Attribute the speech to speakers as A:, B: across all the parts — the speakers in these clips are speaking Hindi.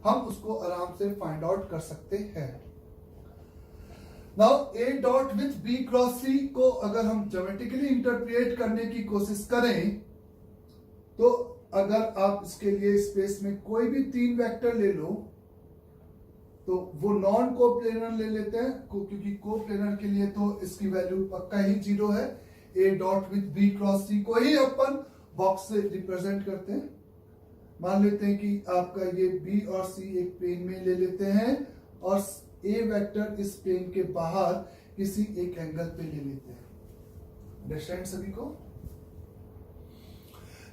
A: हम उसको आराम से फाइंड आउट कर सकते हैं। Now A dot with B cross C को अगर हम ज्योमेट्रिकली इंटरप्रेट करने की कोशिश करें तो अगर आप इसके लिए स्पेस में कोई भी 3 वेक्टर ले लो तो वो नॉन कोप्लेनर ले लेते हैं, क्योंकि कोप्लेनर के लिए तो इसकी वैल्यू पक्का ही 0 है। A dot with B cross C को ही अपन बॉक्स से रिप्रेजेंट करते हैं। मान लेते हैं कि आपका ये बी और सी एक प्लेन में ले लेते हैं और ए वेक्टर इस प्लेन के बाहर किसी एक एंगल पे ले लेते हैं। अंडरस्टैंड सभी को?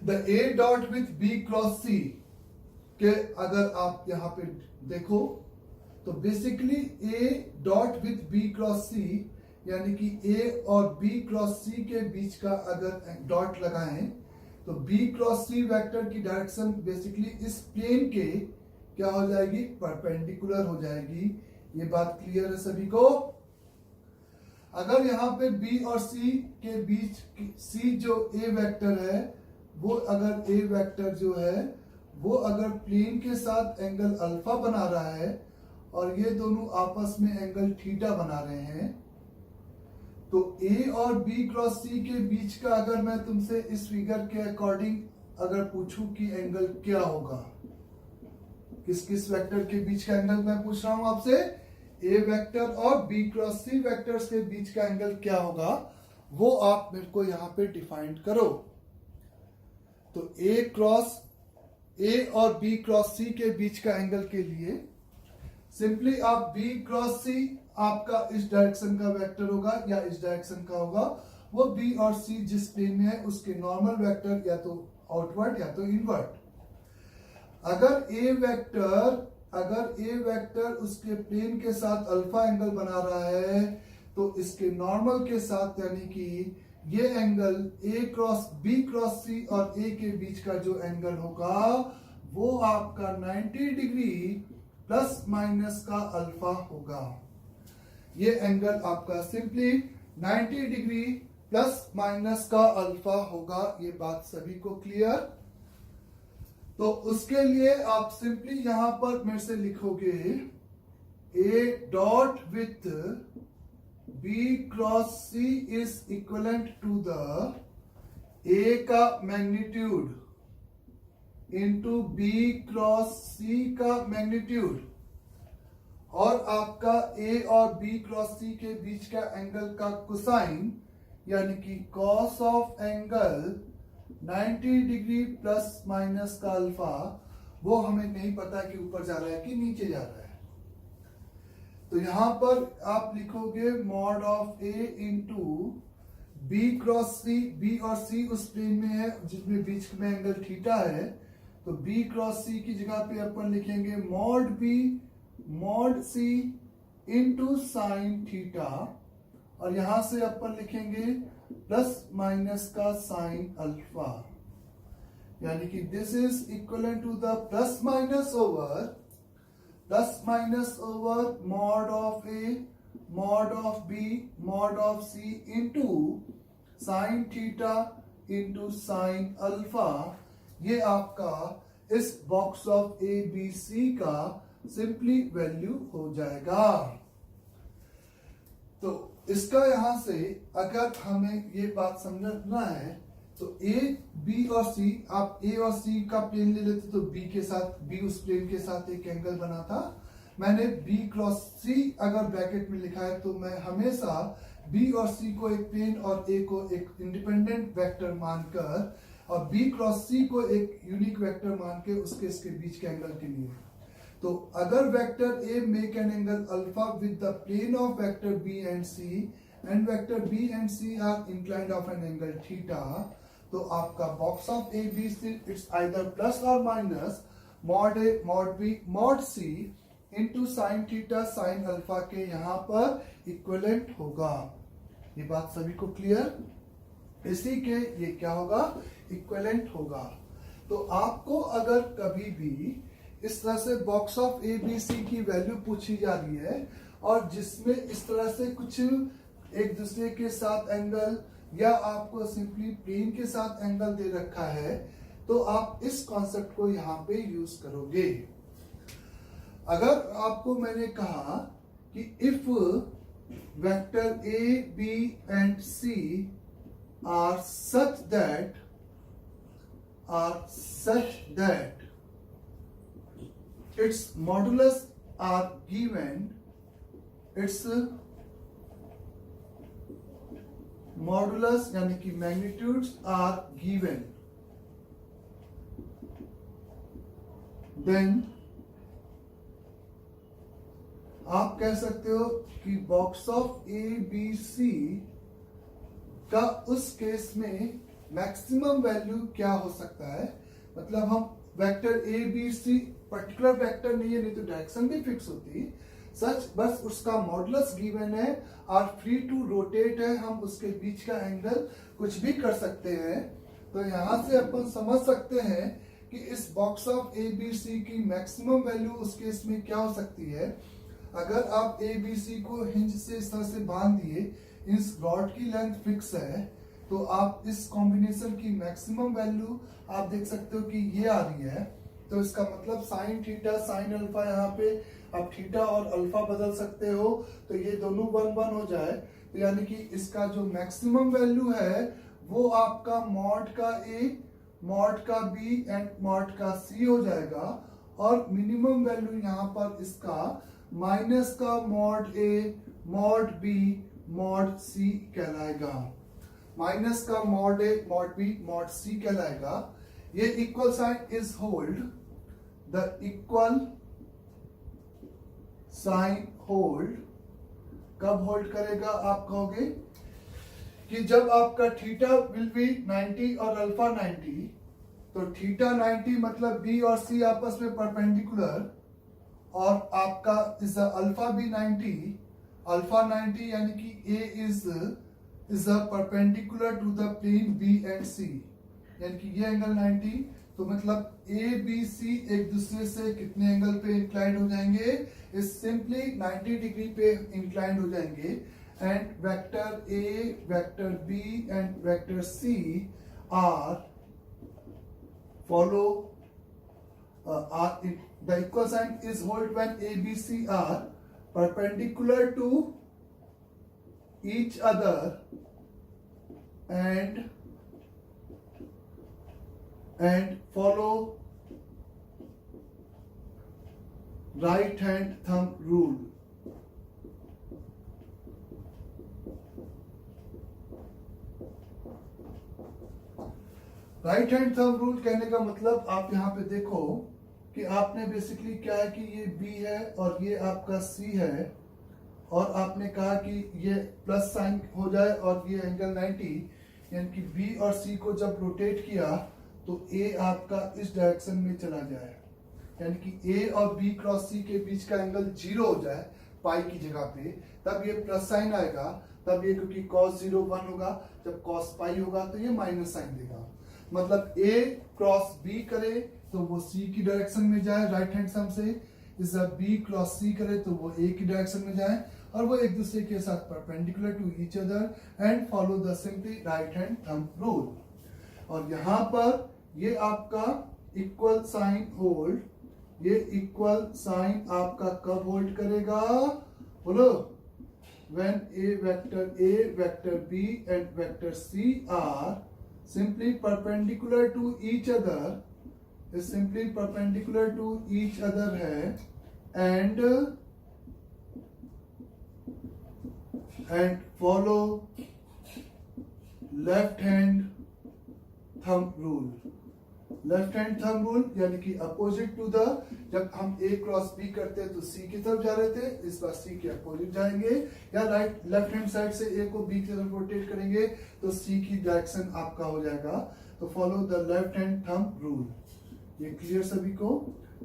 A: The A dot with B cross C के अगर आप यहां पे देखो तो basically A dot with B cross C यानी कि ए और बी क्रॉस सी के बीच का अगर डॉट लगाएं तो बी क्रॉस सी वेक्टर की डायरेक्शन बेसिकली इस प्लेन के क्या हो जाएगी, परपेंडिकुलर हो जाएगी। ये बात क्लियर है सभी को? अगर यहाँ पे बी और सी के बीच सी जो ए वेक्टर है वो अगर ए वेक्टर जो है वो अगर प्लेन के साथ एंगल अल्फा बना रहा है और ये दोनों आपस में एंगल थीटा बना रहे हैं तो ए और बी क्रॉस सी के बीच का अगर मैं तुमसे इस फिगर के अकॉर्डिंग अगर पूछूं कि एंगल क्या होगा, किस किस वेक्टर के बीच का एंगल मैं पूछ रहा हूं आपसे, ए वेक्टर और बी क्रॉस सी वेक्टर्स के बीच का एंगल क्या होगा वो आप मेरे को यहां पे डिफाइन करो। तो ए और बी क्रॉस सी के बीच का एंगल के लिए सिंपली आप बी क्रॉस सी आपका इस डायरेक्शन का वेक्टर होगा या इस डायरेक्शन का होगा, वो बी और सी जिस प्लेन में है उसके नॉर्मल वेक्टर या तो आउटवर्ड या तो इनवर्ड। अगर ए वेक्टर उसके प्लेन के साथ अल्फा एंगल बना रहा है तो इसके नॉर्मल के साथ यानी कि ये angle A cross B cross C और ए के बीच का जो एंगल होगा वो आपका 90 डिग्री प्लस माइनस का अल्फा होगा। ये एंगल आपका सिंपली 90 डिग्री प्लस माइनस का अल्फा होगा। ये बात सभी को क्लियर? तो उसके लिए आप सिंपली यहां पर मेरे से लिखोगे A dot with B cross C is equivalent to the A का magnitude into B cross C का मैग्नीट्यूड और आपका ए और बी क्रॉस सी के बीच का एंगल का कोसाइन यानी कि cos of angle 90 degree plus minus का अल्फा, वो हमें नहीं पता कि ऊपर जा रहा है कि नीचे जा रहा है। तो यहां पर आप लिखोगे mod of A into B cross C, B और सी उस प्लेन में है जिसमें बीच में एंगल थीटा है, तो बी क्रॉस सी की जगह पे अपन लिखेंगे mod B mod C into sine theta और यहां से अपन लिखेंगे प्लस माइनस का साइन अल्फा, यानी कि this is equal to the plus minus over mod of A mod of B mod of C into sine theta into sine alpha. ये आपका इस box of A B C का सिंपली वैल्यू हो जाएगा। तो इसका यहां से अगर हमें ये बात समझना है तो ए बी और सी, आप ए और सी का प्लेन ले लेते तो बी के साथ, बी उस प्लेन के साथ एक एंगल बना था। मैंने बी क्रॉस सी अगर ब्रैकेट में लिखा है तो मैं हमेशा बी और सी को एक प्लेन और ए को एक इंडिपेंडेंट वेक्टर मानकर और बी क्रॉस सी को एक यूनिक वेक्टर मान के इसके बीच के एंगल के लिए, तो अगर vector A make an angle alpha with the plane of vector B and C and vector B and C are inclined of an angle theta, तो आपका box of A B C it's either plus or minus mod A mod B mod C into sine theta sine alpha के यहाँ पर इक्विवेलेंट होगा। ये बात सभी को क्लियर? इसी के ये क्या होगा, इक्विवेलेंट होगा। तो आपको अगर कभी भी इस तरह से box of A B C की वैल्यू पूछी जा रही है और जिसमें इस तरह से कुछ एक दूसरे के साथ एंगल या आपको सिंपली प्लेन के साथ एंगल दे रखा है, तो आप इस कॉन्सेप्ट को यहाँ पे यूज करोगे। अगर आपको मैंने कहा कि if vector A B and C are such that its modulus are given, its modulus यानी कि magnitudes are given, then आप कह सकते हो कि box of A B C का उस केस में मैक्सिमम वैल्यू क्या हो सकता है। मतलब हम vector A B C particular vector नहीं है, नहीं तो डायरेक्शन भी फिक्स होती सच, बस उसका मॉडुलस गिवन है और फ्री टू रोटेट है, हम उसके बीच का एंगल कुछ भी कर सकते हैं। तो यहां से अपन समझ सकते हैं कि इस box of A B C की मैक्सिमम वैल्यू उस केस में क्या हो सकती है। अगर आप ए बी सी को हिंज से इस तरह से बांध दिए, इस रॉड की लेंथ फिक्स है, तो आप इस कॉम्बिनेशन की मैक्सिमम वैल्यू आप देख सकते हो कि ये आ रही है। तो इसका मतलब साइन थीटा साइन अल्फा, यहाँ पे आप थीटा और अल्फा बदल सकते हो, तो ये दोनों 1 1 हो जाए। तो यानी कि इसका जो मैक्सिमम वैल्यू है वो आपका मॉड का ए, मॉड का बी एंड मॉड का सी हो जाएगा। और मिनिमम वैल्यू यहाँ पर इसका माइनस का mod A, mod B, mod C कहलाएगा। माइनस का mod A, mod B, mod C कहलाएगा। ये equal sign is hold, the equal sign hold कब होल्ड करेगा आप कहोगे कि जब आपका थीटा विल बी 90 और अल्फा 90, तो थीटा 90 मतलब बी और सी आपस में परपेंडिकुलर, और आपका इज अल्फा भी 90, अल्फा 90 यानी कि A is perpendicular to the plane B and C, यानी कि ये एंगल 90, तो मतलब ए बी सी एक दूसरे से कितने एंगल पे इंक्लाइंड हो जाएंगे, इस सिंपली 90 डिग्री पे इंक्लाइंड हो जाएंगे। And vector A, vector B and vector C are follow the equal sign is hold when A, B, C are perpendicular to each other and follow right hand thumb rule. Right hand thumb rule कहने का मतलब आप यहाँ पे देखो कि आपने बेसिकली क्या है कि ये B है और ये आपका C है, और आपने कहा कि ये प्लस साइन हो जाए और ये एंगल 90, यानी कि B और C को जब रोटेट किया तो A आपका इस डायरेक्शन में चला जाए, यानी कि A और B क्रॉस C के बीच का एंगल 0 हो जाए पाई की जगह पे, तब ये प्लस साइन आएगा, तब ये क्योंकि cos 0 1 होगा, जब cos पाई होगा तो ये माइनस साइन देगा। मतलब A क्रॉस B करे तो वो C की डायरेक्शन में जाए राइट हैंड थंब से, इस B क्रॉस C करे तो वो A की डायरेक्शन में जाए, और वो एक दूसरे के साथ perpendicular to each other and follow the simply right hand thumb rule. और यहाँ पर ये आपका इक्वल साइन होल्ड, ये इक्वल साइन आपका कब होल्ड करेगा बोलो, when A, vector B and vector C are simply perpendicular to each other, is simply perpendicular to each other है, and follow left hand thumb rule. Left hand thumb rule यानी कि अपोजिट टू द, जब हम A क्रॉस B करते हैं तो C की तरफ जा रहे थे, इस बार C के अपोजिट जाएंगे, या राइट लेफ्ट हैंड साइड से A को B की तरफ रोटेट करेंगे तो C की डायरेक्शन आपका हो जाएगा। तो follow the left hand thumb rule. ये क्लियर सभी को?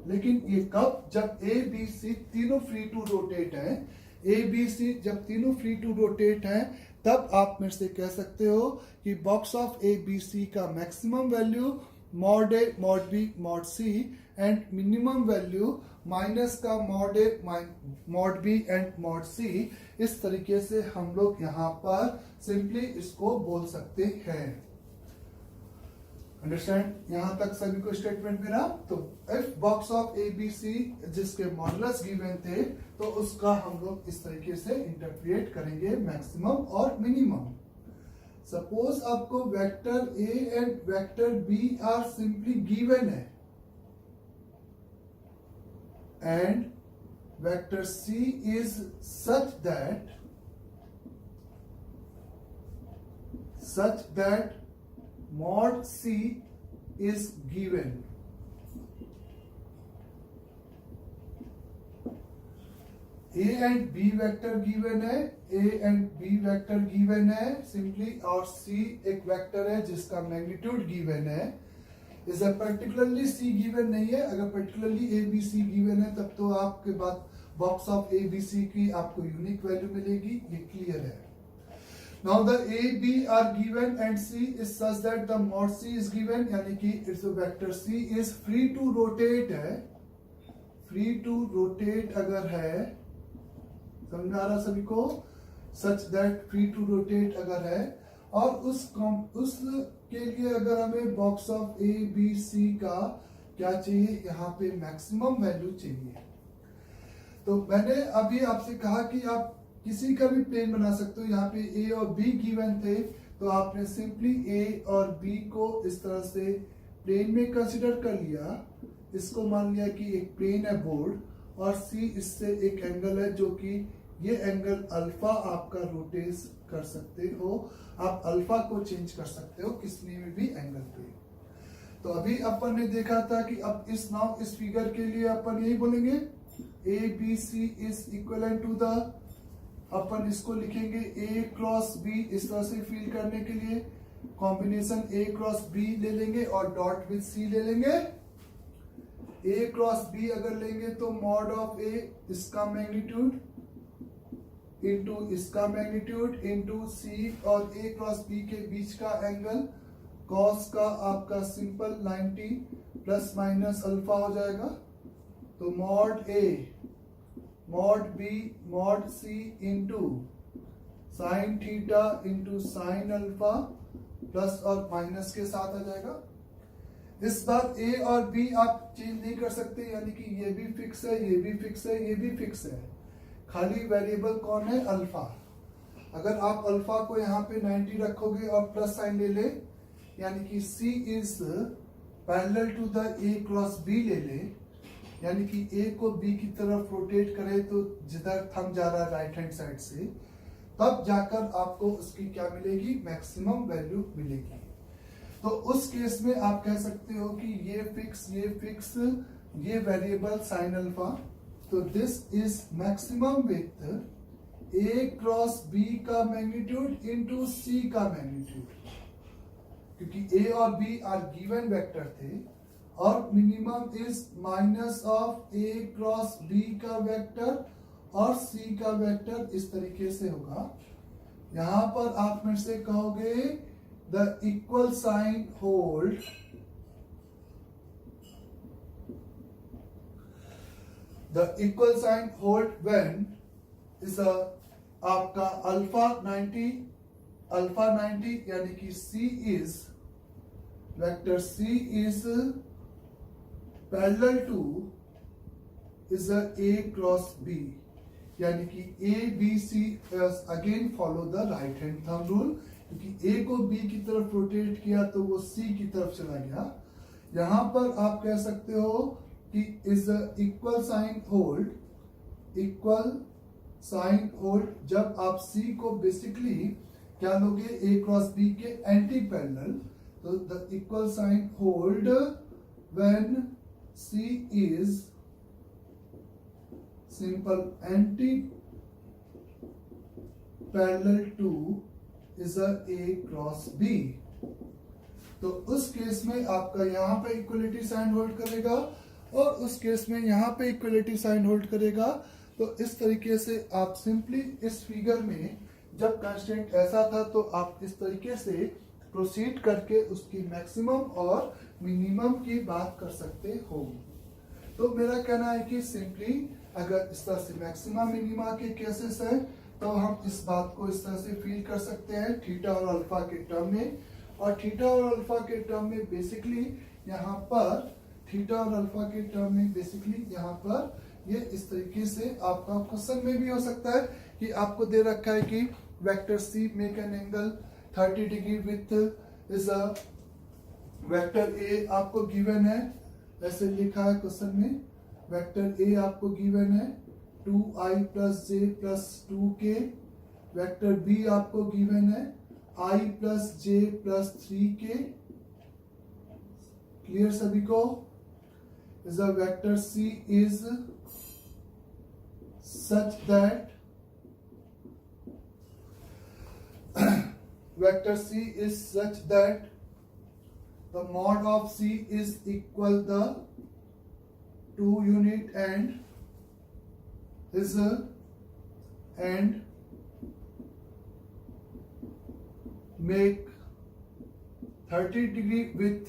A: लेकिन ये कब, जब A B C तीनों फ्री टू रोटेट है, A B C जब तीनों फ्री टू रोटेट है, तब आप मेरे से कह सकते हो कि box of A B C का maximum value mod A, mod B, mod C, and minimum value minus का mod A, mod B and mod C. इस तरीके से हम लोग यहाँ पर सिंपली इसको बोल सकते हैं। अंडरस्टैंड यहां तक सभी को स्टेटमेंट मेरा। तो if box of A B C जिसके मॉडुलस गिवन थे तो उसका हम लोग इस तरीके से इंटरप्रेट करेंगे मैक्सिमम और मिनिमम। सपोज आपको vector A and vector B are simply given है and vector C is such that mod C is given. A and B vector given है, A and B vector given है सिंपली, और C एक वेक्टर है जिसका मैग्नीट्यूड गिवन है। इस पर्टिकुलरली C गिवन नहीं है, अगर particularly A B C given है तब तो आपके बाद box of A B C की आपको यूनिक वैल्यू मिलेगी, ये क्लियर है। Now the A, B are given and C is such that the mod C is given, यानी कि it's vector C is free to rotate है, free to rotate अगर है, समझ में आ रहा सभी को, such that free to rotate अगर है, और उस के लिए अगर हमें box of A, B, C का क्या चाहिए, यहाँ पे मैक्सिमम वैल्यू चाहिए। तो मैंने अभी आपसे कहा कि आप किसी का भी प्लेन बना सकते हो। यहाँ पे ए और बी गिवन थे तो आपने सिंपली ए और बी को इस तरह से प्लेन में कंसीडर कर लिया। इसको मान लिया कि एक प्लेन है बोर्ड, और सी इससे एक एंगल है जो कि ये एंगल अल्फा आपका रोटेट कर सकते हो, आप अल्फा को चेंज कर सकते हो किसी में भी एंगल पे। तो अभी अपन ने देखा था कि अब इस फिगर के लिए अपन यही बोलेंगे A B C is equal to the, अपन इसको लिखेंगे A क्रॉस B, इस तरह से फील करने के लिए कॉम्बिनेशन A क्रॉस B ले लेंगे और डॉट विद C ले लेंगे। A क्रॉस B अगर लेंगे तो मॉड ऑफ A इसका मैग्नीट्यूड इनटू इसका मैग्नीट्यूड इनटू C, और A क्रॉस B के बीच का एंगल कॉस का आपका सिंपल 90 प्लस माइनस अल्फा हो जाएगा। तो mod A mod B mod C into sine theta into sine alpha plus or minus के साथ आ जाएगा। इस बार A और B आप चेंज नहीं कर सकते, यानी कि ये भी फिक्स है, ये भी फिक्स है, ये भी फिक्स है, खाली वेरिएबल कौन है, अल्फा। अगर आप अल्फा को यहाँ पे 90 रखोगे और प्लस साइन ले ले, यानी कि C is parallel to the A cross B ले ले, यानी कि A को B की तरफ रोटेट करें तो जिधर थंब जा रहा है राइट हैंड साइड से, तब जाकर आपको उसकी क्या मिलेगी, मैक्सिमम वैल्यू मिलेगी। तो उस केस में आप कह सकते हो कि ये फिक्स, ये वेरिएबल साइन अल्फा, तो this is maximum with A cross B का मैग्नीट्यूड इनटू C का मैग्नीट्यूड, क्योंकि A और B आर गिवन वेक्टर थे, और minimum is minus of A cross B का वेक्टर और C का वेक्टर, इस तरीके से होगा। यहां पर आप मेरे से कहोगे the equal sign hold, the equal sign hold when is आपका अल्फा 90, यानी कि C is vector C is parallel to is A cross B, यानी कि A B C again follow the right hand thumb rule, क्योंकि A को B की तरफ रोटेट किया तो वो C की तरफ चला गया। यहां पर आप कह सकते हो कि इज इक्वल साइन होल्ड जब आप C को बेसिकली क्या लोगे, A क्रॉस B के एंटी पैरेलल, तो the equal sign hold when C is simple anti parallel to is A cross B। तो उस केस में आपका यहाँ पे इक्वलिटी साइन होल्ड करेगा और उस केस में यहाँ पे इक्वलिटी साइन होल्ड करेगा। तो इस तरीके से आप सिंपली इस फिगर में जब कंस्ट्रेंट ऐसा था तो आप इस तरीके से प्रोसीड करके उसकी मैक्सिमम और मिनिमम की बात कर सकते हो। तो मेरा कहना है कि सिंपली अगर इस तरह से मैक्सिमा मिनिमा के केसेस है तो हम इस बात को इस तरह से फील कर सकते हैं थीटा और अल्फा के टर्म में, और थीटा और अल्फा के टर्म में बेसिकली यहाँ पर थीटा और अल्फा के टर्म में बेसिकली यहाँ पर ये इस तरीके से आपका क्वेश्चन में भी हो सकता है कि आपको दे रखा है कि vector C make an angle 30 degree with is a vector A आपको गिवन है, ऐसे लिखा है क्वेश्चन में। वेक्टर ए आपको गिवन है 2i plus J plus 2k। वेक्टर बी आपको गिवन है i plus J plus 3k। Clear सभी को? Is a vector C is such that vector C is such that the mod of C is equal the 2 unit and is and make 30 degree with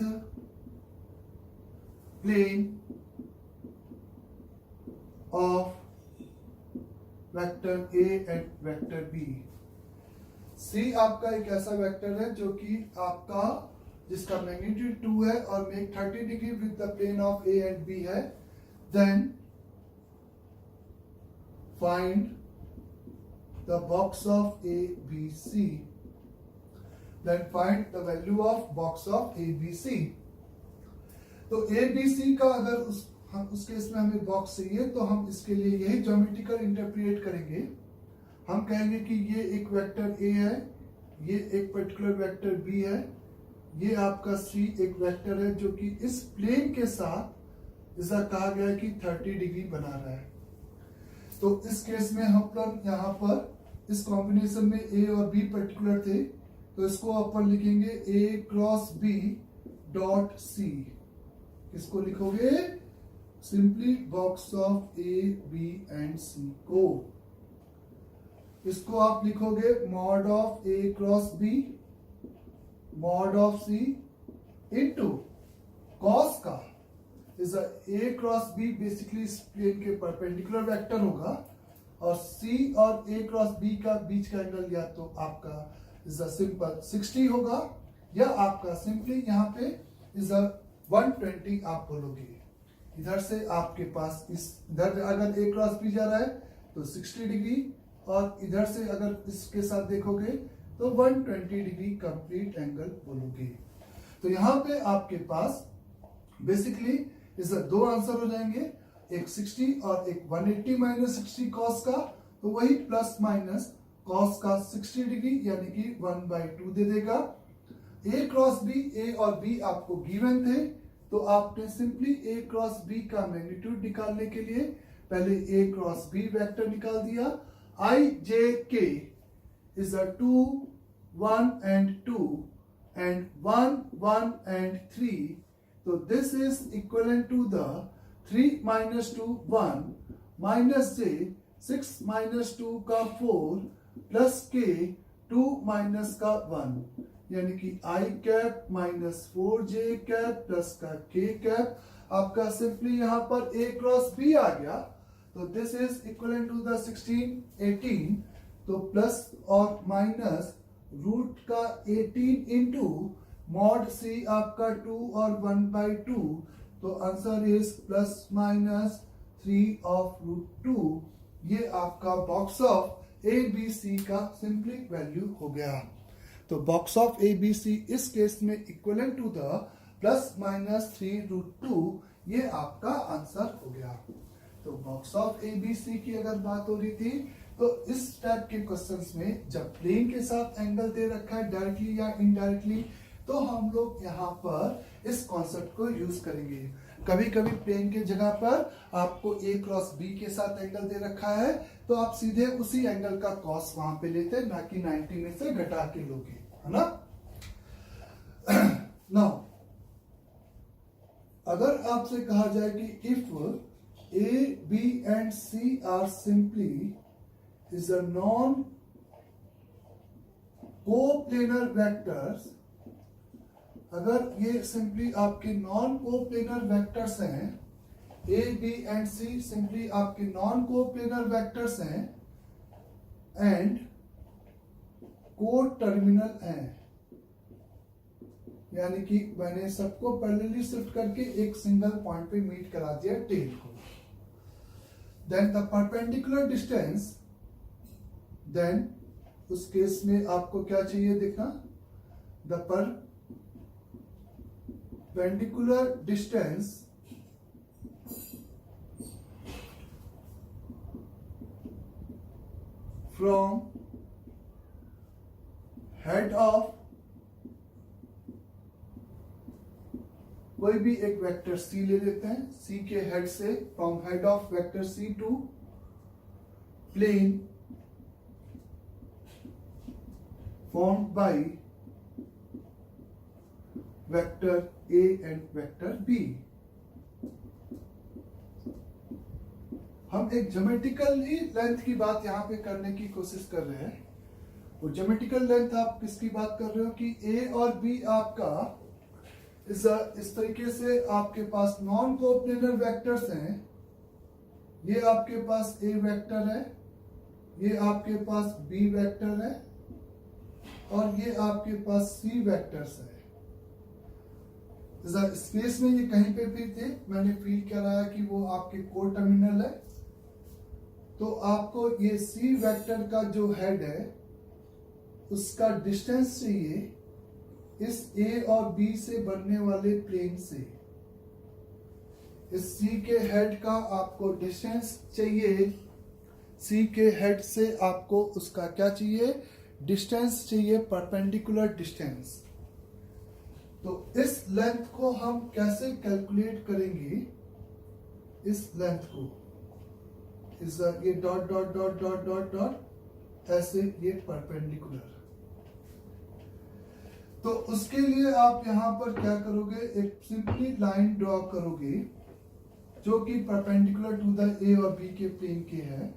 A: plane of vector A and vector B। C आपका एक ऐसा वेक्टर है जो कि आपका जिसका मैग्नीट्यूड 2 है और make 30 degree with the plane of A and B है। Then find the box of A B C। Then find the value of box of A B C। तो A B C का अगर उस केस में हमें बॉक्स चाहिए तो हम इसके लिए यही ज्योमेट्रिकल इंटरप्रिएट करेंगे। हम कहेंगे कि ये एक वेक्टर A है, ये एक पर्टिकुलर वेक्टर B है, ये आपका C एक वेक्टर है जो कि इस प्लेन के साथ ऐसा कहा गया है कि 30 डिग्री बना रहा है। तो इस केस में हम यहाँ पर इस कॉम्बिनेशन में A और B पर्टिकुलर थे, तो इसको अपन लिखेंगे A cross B dot C। किसको लिखोगे? Simply box of A B and C को। इसको आप लिखोगे mod of A cross B mod of C into cos का is A cross B basically इस प्लेन के परपेंडिकुलर वेक्टर होगा और C और A क्रॉस B का बीच का एंगल या तो आपका इज अ सिंपल 60 होगा या आपका सिंपली यहाँ पे इज अ 120 आप बोलोगे। इधर से आपके पास इस इधर अगर A क्रॉस B जा रहा है तो 60 डिग्री और इधर से अगर इसके साथ देखोगे तो 120 डिग्री कंप्लीट एंगल बोलोगे। तो यहाँ पे आपके पास बेसिकली इसका दो आंसर हो जाएंगे, एक 60 और एक 180 माइनस 60 कॉस का, तो वही प्लस माइनस कॉस का 60 डिग्री यानी कि 1/2 दे देगा। A क्रॉस B, A और B आपको गिवन थे, तो आपने सिंपली A क्रॉस B का मैग्नीट्यूड निकालने के लिए पहले A क्रॉस B वेक्टर निकाल दिया। I J K is a 2 1 and 2 and 1 1 and 3, so this is equivalent to the 3 minus 2 1 minus J 6 minus 2 का 4 plus K 2 minus का 1 यानी कि I cap minus 4J cap plus का K कैप आपका सिंपली यहाँ पर A क्रॉस B आ गया। तो this is equivalent to the 16 18, तो प्लस और माइनस रूट का 18 इंटू मॉड C आपका 2 और 1/2, तो answer is plus minus 3 of root 2। ये आपका box of A B C का सिंपली वैल्यू हो गया। तो box of A B C इस केस में equivalent to the plus minus 3 root 2, ये आपका आंसर हो गया। तो box of A B C की अगर बात हो रही थी तो इस टाइप के क्वेश्चंस में जब प्लेन के साथ एंगल दे रखा है डायरेक्टली या इनडायरेक्टली, तो हम लोग यहाँ पर इस कॉन्सेप्ट को यूज करेंगे। कभी कभी प्लेन के जगह पर आपको A क्रॉस B के साथ एंगल दे रखा है तो आप सीधे उसी एंगल का कॉस वहां पे लेते, ना कि 90 में से घटा के लोगे, है ना। नाउ अगर आपसे कहा जाए कि if A, B and C are simply is a non coplanar vectors, अगर ये सिंपली आपके नॉन कोप्लेनर वेक्टर्स हैं, A B and C simply आपके नॉन कोप्लेनर वेक्टर्स हैं एंड को टर्मिनल हैं, यानी कि मैंने सबको पैरेलली शिफ्ट करके एक सिंगल पॉइंट पे मीट करा दिया टेल को. Then the perpendicular distance, then उस केस में आपको क्या चाहिए देखना, the perpendicular distance from head of कोई भी एक वेक्टर C ले लेते हैं, C के हेड से, from head of vector C to plane formed by vector A and vector B. हम एक ज्योमेट्रिकली लेंथ की बात यहाँ पे करने की कोशिश कर रहे हैं. वो ज्योमेट्रिकल लेंथ आप किसकी बात कर रहे हो कि A और B आपका इस तरीके से आपके पास नॉन कोप्लेनर वेक्टर्स हैं. ये आपके पास A वेक्टर है, ये आपके पास B वेक्टर है और ये आपके पास C वेक्टर्स है. स्पेस में ये कहीं पे भी थे, मैंने फील कराया कि वो आपके को टर्मिनल है. तो आपको ये C वेक्टर का जो हेड है उसका डिस्टेंस चाहिए इस A और B से बनने वाले प्लेन से. इस C के हेड का आपको डिस्टेंस चाहिए, C के हेड से आपको उसका क्या चाहिए, डिस्टेंस चाहिए, परपेंडिकुलर डिस्टेंस. तो इस लेंथ को हम कैसे कैलकुलेट करेंगे, इस लेंथ को ये dot dot dot dot dot dot ऐसे ये परपेंडिकुलर. तो उसके लिए आप यहां पर क्या करोगे, एक सिंपली लाइन ड्रॉ करोगे जो कि परपेंडिकुलर टू द A और B के प्लेन के है.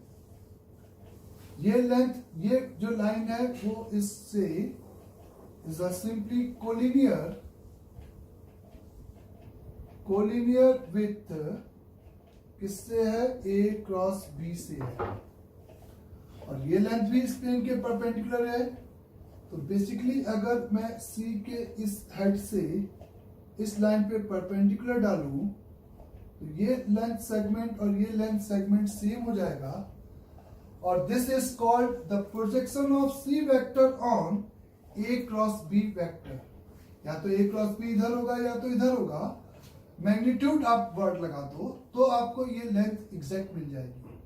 A: ये लेंथ, ये जो लाइन है वो इससे is a simply collinear with किससे है, A क्रॉस B से है. और ये लेंथ भी इस प्लेन के परपेंडिकुलर है. तो बेसिकली अगर मैं C के इस हेड से इस लाइन पे परपेंडिकुलर डालूं तो ये लेंथ सेगमेंट और ये लेंथ सेगमेंट सेम हो जाएगा. और this is called the projection of C vector on A cross B vector. या तो A क्रॉस B इधर होगा या तो इधर होगा. मैग्नीट्यूड आप वर्ड लगा दो तो आपको ये लेंथ एग्जैक्ट मिल जाएगी.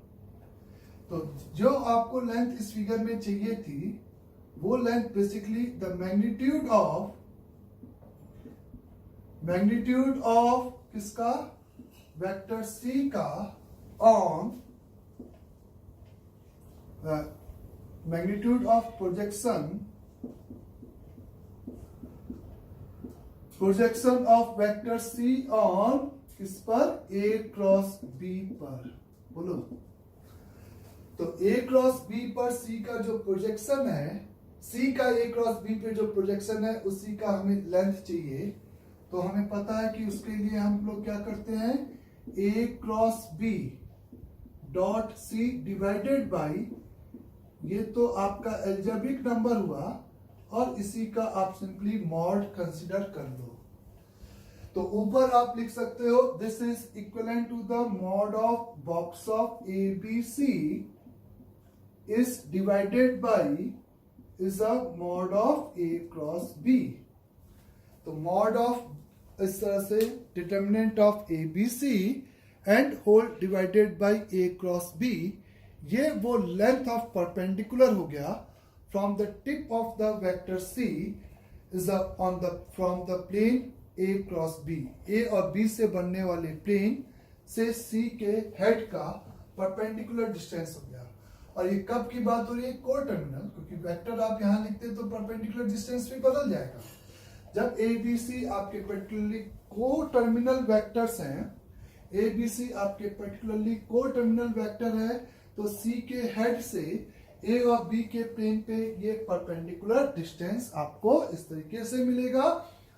A: तो जो आपको लेंथ इस फिगर में चाहिए थी वो length basically the magnitude of किसका, वेक्टर C का on magnitude of projection of vector C on किस पर, A क्रॉस B पर. बोलो. तो A क्रॉस B पर C का जो प्रोजेक्शन है, C का A क्रॉस B पे जो प्रोजेक्शन है उसी का हमें लेंथ चाहिए. तो हमें पता है कि उसके लिए हम लोग क्या करते हैं, A cross B dot C divided by, ये तो आपका एल्जेब्रिक नंबर हुआ और इसी का आप सिंपली मॉड कंसीडर कर लो. तो ऊपर आप लिख सकते हो this is equivalent to the mod of box of ABC is divided by is a mod of A cross B. तो मॉड ऑफ इस तरह से determinant of ABC and whole divided by A cross B, ये वो लेंथ ऑफ परपेंडिकुलर हो गया from the tip of the vector C is on the from the plane A cross B. A और B से बनने वाले प्लेन से C के हेड का परपेंडिकुलर डिस्टेंस हो गया. और ये कब की बात हो रही है, को टर्मिनल, क्योंकि वेक्टर आप यहां लिखते हैं तो परपेंडिकुलर डिस्टेंस भी बदल जाएगा. जब ABC आपके पर्टिकुलरली को टर्मिनल वेक्टर्स हैं, ABC आपके पर्टिकुलरली को टर्मिनल वेक्टर है, तो C के हेड से A और B के प्लेन पे ये परपेंडिकुलर डिस्टेंस आपको इस तरीके से मिलेगा.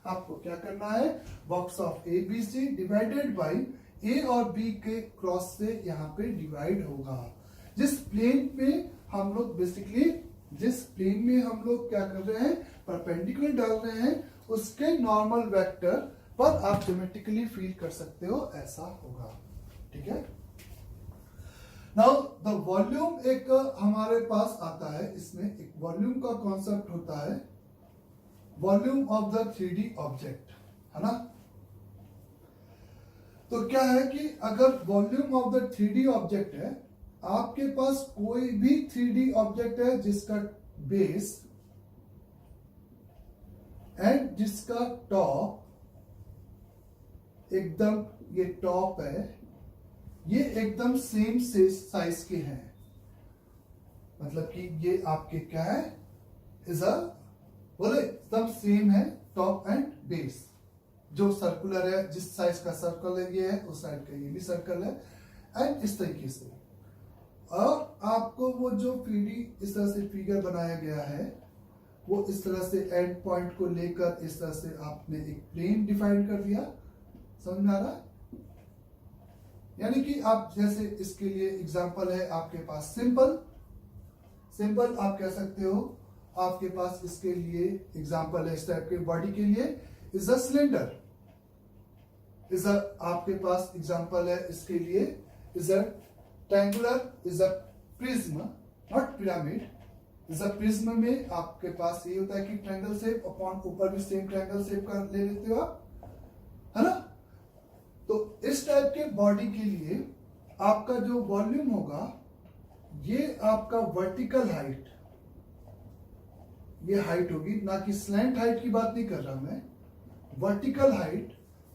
A: आपको क्या करना है, box of ABC divided by A और B के क्रॉस से यहाँ पे डिवाइड होगा. जिस प्लेन पे हम लोग बेसिकली जिस प्लेन में हम लोग क्या कर रहे हैं, परपेंडिकुलर डाल रहे हैं, उसके नॉर्मल वेक्टर पर आप ज्योमेट्रिकली फील कर सकते हो, ऐसा होगा। ठीक है। नाउ द वॉल्यूम एक हमारे पास आता है, इसमें एक वॉल्यूम का कॉन्सेप्ट होता है, volume of the 3D object, है ना। तो क्या है कि अगर volume of the 3D object है, आपके पास कोई भी 3D ऑब्जेक्ट है जिसका बेस एंड जिसका टॉप एकदम, ये टॉप है, ये एकदम सेम से साइज के हैं, मतलब कि ये आपके क्या है, इज अ, बोले एकदम सेम है, टॉप एंड बेस, जो सर्कुलर है, जिस साइज का सर्कल है ये है, उस साइड का ये भी सर्कल है, एंड इस तरीके से। और आपको वो जो 3D इस तरह से फिगर बनाया गया है, वो इस तरह से एंड पॉइंट को लेकर इस तरह से आपने एक प्लेन डिफाइन कर दिया, समझ में आ रहा है। यानी कि आप जैसे इसके लिए एग्जांपल है आपके पास सिंपल, सिंपल आप कह सकते हो, आपके पास इसके लिए एग्जांपल है इस टाइप के बॉडी के लिए is a cylinder, is a, आपके पास एग्जांपल है इसके लिए is a triangular, is a prism, not pyramid, is a prism में आपके पास ये होता है कि ट्रायंगल शेप अपॉन ऊपर भी सेम ट्रायंगल शेप का ले लेते हो आप, है ना। तो इस टाइप के बॉडी के लिए आपका जो वॉल्यूम होगा, ये आपका वर्टिकल हाइट, ये हाइट होगी, ना कि स्लैंट हाइट की बात नहीं कर रहा मैं, वर्टिकल हाइट,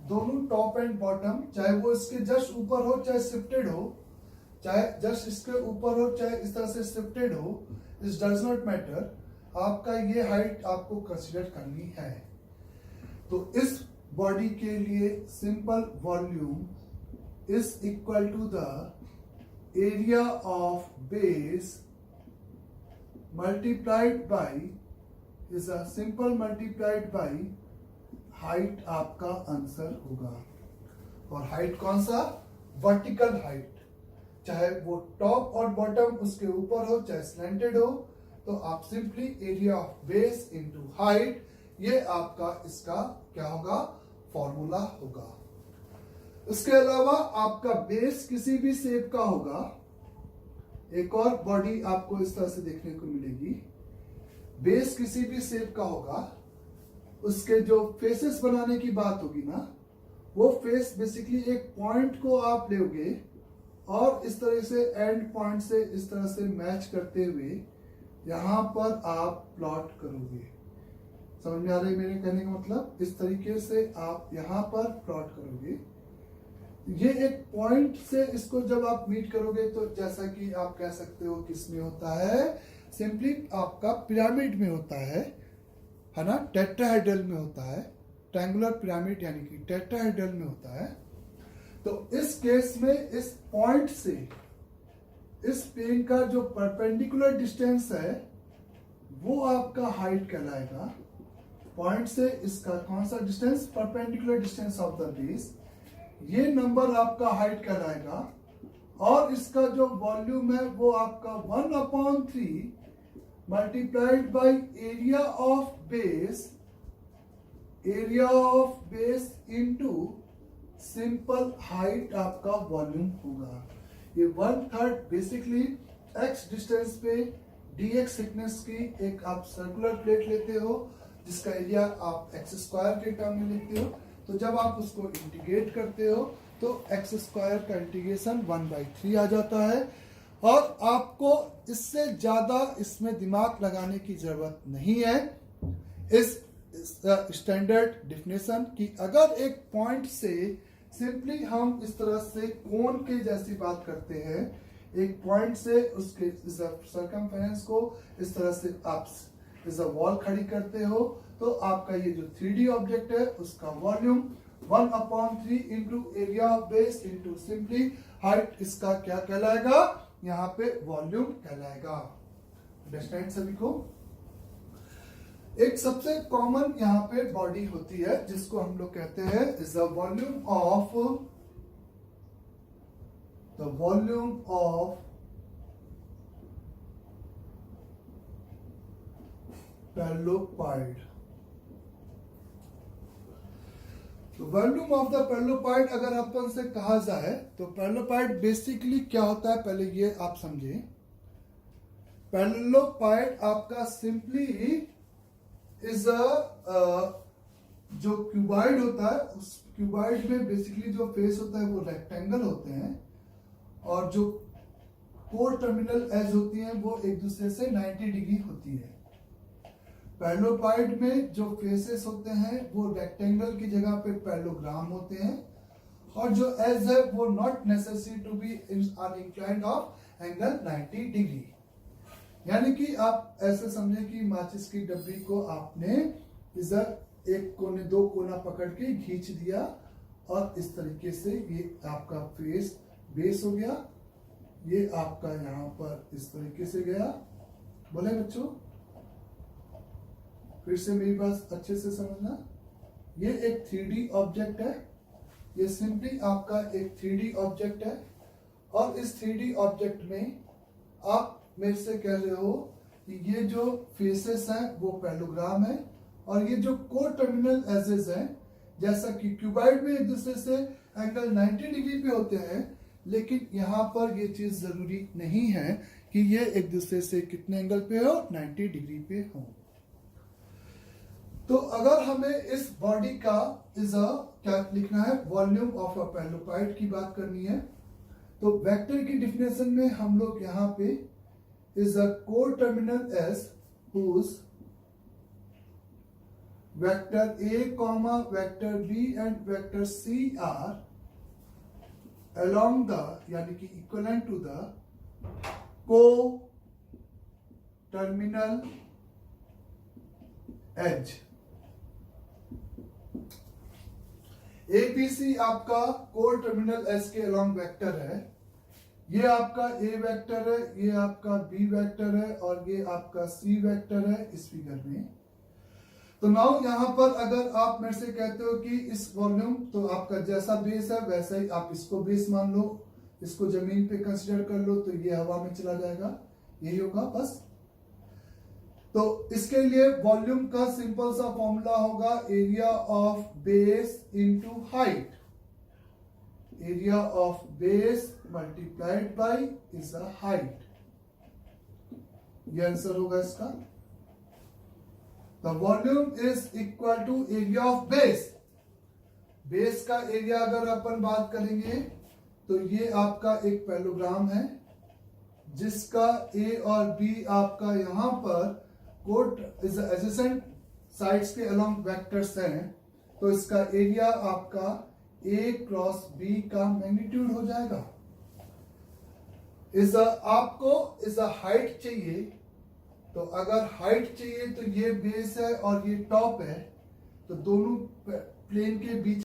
A: दोनों टॉप एंड बॉटम, चाहे वो इसके जस्ट ऊपर हो चाहे शिफ्टेड हो, चाहे जस्ट इसके ऊपर हो चाहे इस तरह से शिफ्टेड हो, इस डज नॉट मैटर, आपका ये हाइट आपको कंसीडर करनी है। तो इस बॉडी के लिए simple volume is equal to the area of base multiplied by, is a simple multiplied by height, आपका आंसर होगा। और हाइट कौन सा, वर्टिकल हाइट, चाहे वो टॉप और बॉटम उसके ऊपर हो चाहे स्लैंटेड हो, तो आप simply area of base into height, ये आपका इसका क्या होगा, फॉर्मूला होगा। इसके अलावा आपका बेस किसी भी शेप का होगा, एक और बॉडी आपको इस तरह से देखने को मिलेगी, बेस किसी भी शेप का होगा, उसके जो फेसेस बनाने की बात होगी ना, वो फेस बेसिकली एक पॉइंट को आप लोगे और इस तरह से एंड पॉइंट से इस तरह से मैच करते हुए यहां पर आप प्लॉट करोगे, समझ में आ रहा है मेरे कहने का मतलब, इस तरीके से आप यहां पर प्लॉट करोगे। ये एक पॉइंट से इसको जब आप मीट करोगे, तो जैसा कि आप कह सकते हो किसमें होता है, सिंपली आपका पिरामिड में होता है ना, टेट्राहेड्रल में होता है, ट्रायंगुलर पिरामिड यानी कि टेट्राहेड्रल में होता है। तो इस केस में इस पॉइंट से इस प्लेन का जो परपेंडिकुलर डिस्टेंस है, वो आपका हाइट कहलाएगा। पॉइंट से इसका कौन सा distance, perpendicular distance of the base, ये नंबर आपका हाइट कहलाएगा। और इसका जो वॉल्यूम है वो आपका 1/3 multiplied by area of base, area of base into simple height आपका वॉल्यूम होगा। ये 1/3 बेसिकली x डिस्टेंस पे dx थिकनेस की एक आप सर्कुलर प्लेट लेते हो, जिसका एरिया आप x² के टर्म में लेते हो। तो जब आप उसको इंटीग्रेट करते हो तो x² का इंटीग्रेशन 1/3 आ जाता है। और आपको इससे ज्यादा इसमें दिमाग लगाने की जरूरत नहीं है। इस स्टैंडर्ड डिफिनेशन की अगर एक पॉइंट से सिंपली हम इस तरह से कोन के जैसी बात करते हैं, एक पॉइंट से उसके सर्कमफेरेंस को इस तरह से आप इस वॉल खड़ी करते हो, तो आपका ये जो 3D ऑब्जेक्ट है उसका volume 1/3 into area of base into simply height, इसका क्या कहलाएगा, यहाँ पे वॉल्यूम कहलाएगा। अंडरस्टैंड सभी को। एक सबसे कॉमन यहाँ पे बॉडी होती है जिसको हम लोग कहते हैं इज द वॉल्यूम ऑफ पैरेललोपाइड। तो वॉल्यूम ऑफ द पैरेललोपाइड अगर अपन से कहा जाए तो पैरेललोपाइड बेसिकली क्या होता है, पहले ये आप समझें। पैरेललोपाइड आपका सिंपली इज अ जो क्यूबाइड होता है, उस क्यूबाइड में बेसिकली जो फेस होता है वो रेक्टेंगल होते हैं, और जो कोर टर्मिनल एज होती है वो एक दूसरे से 90 डिग्री होती है। पैरेललोपाइड में जो फेसेस होते हैं वो रेक्टेंगल की जगह पे पैरेललोग्राम होते हैं, और जो एज है वो not necessary to be inclined of angle 90 degree. यानी कि आप ऐसे समझें कि माचिस की डब्बी को आपने इधर एक कोने दो कोना पकड़ के खींच दिया, और इस तरीके से ये आपका फेस बेस हो गया, ये आपका यहां पर इस तरीके से गया। बोले बच्चों, फिर से मेरी बात अच्छे से समझना। ये एक 3D ऑब्जेक्ट है, ये सिंपली आपका एक 3D ऑब्जेक्ट है, और इस 3D ऑब्जेक्ट में आप मेरे से कह रहे हो कि ये जो फेसेस हैं वो पैरेललोग्राम है, और ये जो कोर टर्मिनल एजेस हैं, जैसा कि क्यूबाइड में एक दूसरे से एंगल 90 डिग्री पे होते हैं, लेकिन यहां पर ये चीज जरूरी नहीं है कि ये एक दूसरे से कितने एंगल पे हो, 90 डिग्री पे हो। तो अगर हमें इस बॉडी का क्या लिखना है, वॉल्यूम ऑफ अ पैरेललोपाइड की बात करनी है, तो वेक्टर की डिफिनेशन में हम लोग यहां पे is a core terminal S whose vector A comma vector B and vector C are along the यानी कि equivalent to the co-terminal edge। ABC आपका कोर टर्मिनल एस के अलॉन्ग वेक्टर है, ये आपका A वेक्टर है, ये आपका B वेक्टर है, और ये आपका C वेक्टर है इस फिगर में। तो नाउ यहां पर अगर आप मेरे से कहते हो कि इस वॉल्यूम, तो आपका जैसा बेस है वैसा ही आप इसको बेस मान लो, इसको जमीन पे कंसीडर कर लो, तो ये हवा में चला जाएगा, यही होगा बस। तो इसके लिए वॉल्यूम का सिंपल सा फॉर्मूला होगा area of base into height. Area of base multiplied by is a height, ये आंसर होगा इसका। The volume is equal to area of base. Base का एरिया अगर अपन बात करेंगे तो ये आपका एक पैरेललोग्राम है, जिसका A और B आपका यहां पर कोट इज एडजेसेंट साइड्स के अलोंग वेक्टर्स हैं, तो इसका एरिया आपका A क्रॉस B का मैग्नीट्यूड हो जाएगा। आपको इज हाइट चाहिए, तो अगर हाइट चाहिए तो ये बेस है और ये टॉप है, तो दोनों प्लेन के बीच